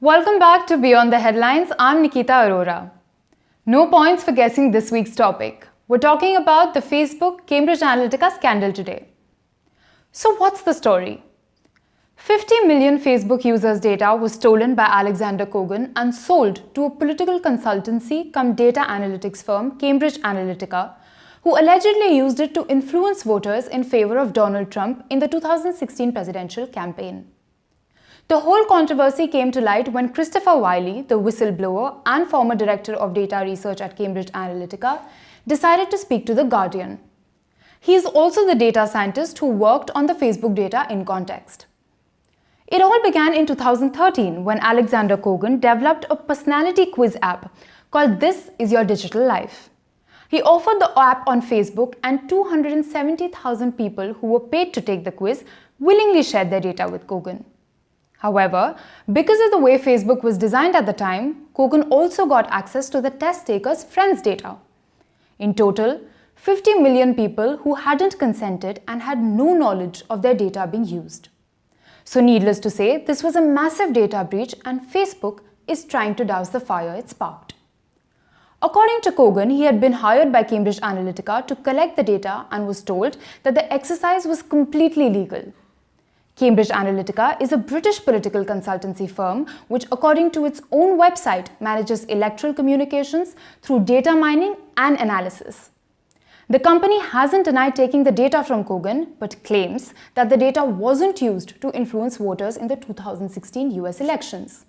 Welcome back to Beyond the Headlines. I'm Nikita Arora. No points for guessing this week's topic. We're talking about the Facebook Cambridge Analytica scandal today. So what's the story? 50 million Facebook users' data was stolen by Alexander Kogan and sold to a political consultancy cum data analytics firm Cambridge Analytica, who allegedly used it to influence voters in favor of Donald Trump in the 2016 presidential campaign. The whole controversy came to light when Christopher Wylie, the whistleblower and former director of data research at Cambridge Analytica, decided to speak to The Guardian. He is also the data scientist who worked on the Facebook data in context. It all began in 2013 when Alexander Kogan developed a personality quiz app called This Is Your Digital Life. He offered the app on Facebook, and 270,000 people who were paid to take the quiz willingly shared their data with Kogan. However, because of the way Facebook was designed at the time, Kogan also got access to the test takers' friends' data. In total, 50 million people who hadn't consented and had no knowledge of their data being used. So needless to say, this was a massive data breach, and Facebook is trying to douse the fire it sparked. According to Kogan, he had been hired by Cambridge Analytica to collect the data and was told that the exercise was completely legal. Cambridge Analytica is a British political consultancy firm which, according to its own website, manages electoral communications through data mining and analysis. The company hasn't denied taking the data from Kogan, but claims that the data wasn't used to influence voters in the 2016 US elections.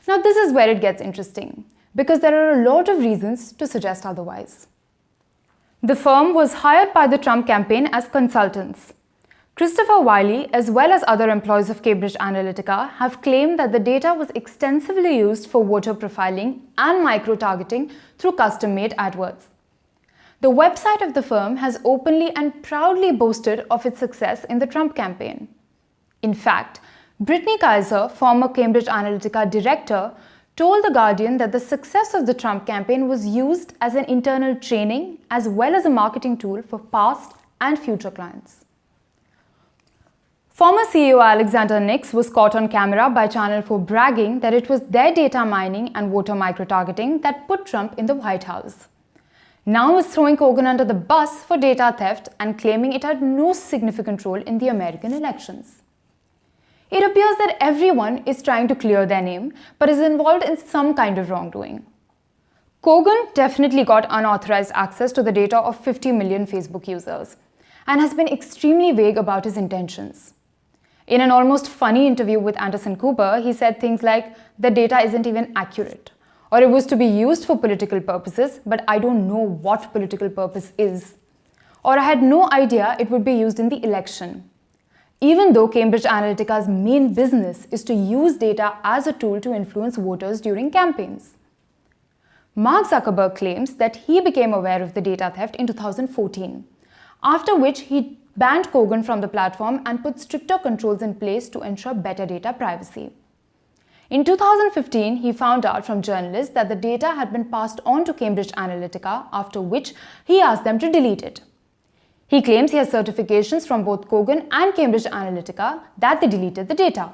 Now, this is where it gets interesting, because there are a lot of reasons to suggest otherwise. The firm was hired by the Trump campaign as consultants. Christopher Wylie, as well as other employees of Cambridge Analytica, have claimed that the data was extensively used for voter profiling and micro-targeting through custom-made AdWords. The website of the firm has openly and proudly boasted of its success in the Trump campaign. In fact, Brittany Kaiser, former Cambridge Analytica director, told The Guardian that the success of the Trump campaign was used as an internal training as well as a marketing tool for past and future clients. Former CEO Alexander Nix was caught on camera by Channel 4 bragging that it was their data mining and voter micro-targeting that put Trump in the White House. Now is throwing Kogan under the bus for data theft and claiming it had no significant role in the American elections. It appears that everyone is trying to clear their name but is involved in some kind of wrongdoing. Kogan definitely got unauthorized access to the data of 50 million Facebook users and has been extremely vague about his intentions. In an almost funny interview with Anderson Cooper, he said things like, "The data isn't even accurate," or "It was to be used for political purposes, but I don't know what political purpose is," or "I had no idea it would be used in the election," even though Cambridge Analytica's main business is to use data as a tool to influence voters during campaigns. Mark Zuckerberg claims that he became aware of the data theft in 2014, after which he banned Kogan from the platform and put stricter controls in place to ensure better data privacy. In 2015, he found out from journalists that the data had been passed on to Cambridge Analytica, after which he asked them to delete it. He claims he has certifications from both Kogan and Cambridge Analytica that they deleted the data.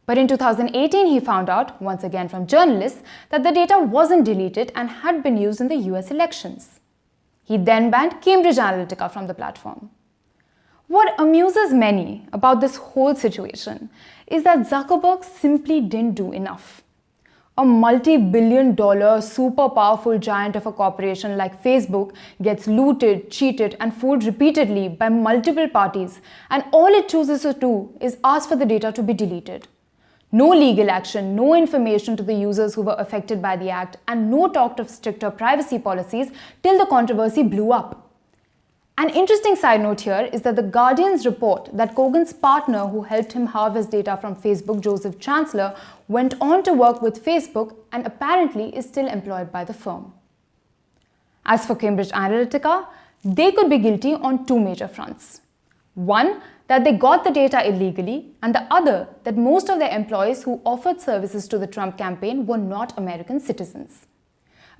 But in 2018, he found out, once again from journalists, that the data wasn't deleted and had been used in the US elections. He then banned Cambridge Analytica from the platform. What amuses many about this whole situation is that Zuckerberg simply didn't do enough. A multi-billion-dollar, super powerful giant of a corporation like Facebook gets looted, cheated, and fooled repeatedly by multiple parties, and all it chooses to do is ask for the data to be deleted. No legal action, no information to the users who were affected by the act, and no talk of stricter privacy policies till the controversy blew up. An interesting side note here is that The Guardian's report that Kogan's partner who helped him harvest data from Facebook, Joseph Chancellor, went on to work with Facebook and apparently is still employed by the firm. As for Cambridge Analytica, they could be guilty on two major fronts. One, that they got the data illegally, and the other, that most of their employees who offered services to the Trump campaign were not American citizens.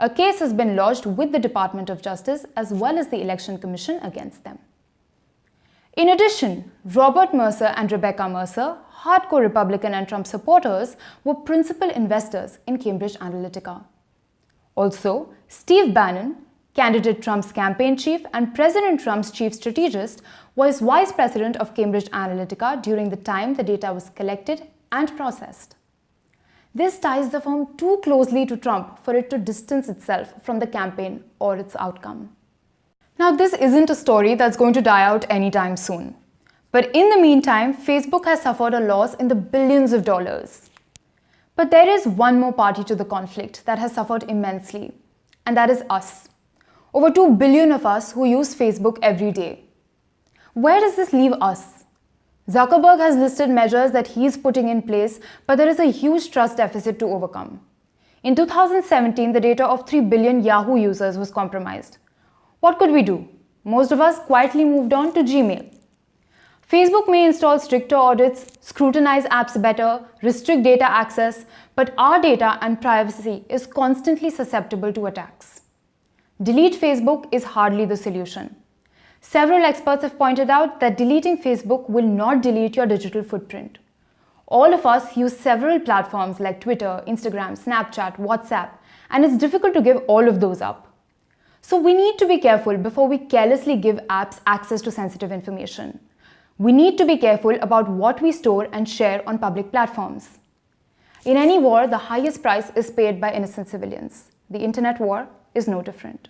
A case has been lodged with the Department of Justice as well as the Election Commission against them. In addition, Robert Mercer and Rebecca Mercer, hardcore Republican and Trump supporters, were principal investors in Cambridge Analytica. Also, Steve Bannon, candidate Trump's campaign chief and President Trump's chief strategist, was vice president of Cambridge Analytica during the time the data was collected and processed. This ties the firm too closely to Trump for it to distance itself from the campaign or its outcome. Now, this isn't a story that's going to die out anytime soon. But in the meantime, Facebook has suffered a loss in the billions of dollars. But there is one more party to the conflict that has suffered immensely, and that is us. Over 2 billion of us who use Facebook every day. Where does this leave us? Zuckerberg has listed measures that he's putting in place, but there is a huge trust deficit to overcome. In 2017, the data of 3 billion Yahoo users was compromised. What could we do? Most of us quietly moved on to Gmail. Facebook may install stricter audits, scrutinize apps better, restrict data access, but our data and privacy is constantly susceptible to attacks. Delete Facebook is hardly the solution. Several experts have pointed out that deleting Facebook will not delete your digital footprint. All of us use several platforms like Twitter, Instagram, Snapchat, WhatsApp, and it's difficult to give all of those up. So we need to be careful before we carelessly give apps access to sensitive information. We need to be careful about what we store and share on public platforms. In any war, the highest price is paid by innocent civilians. The internet war is no different.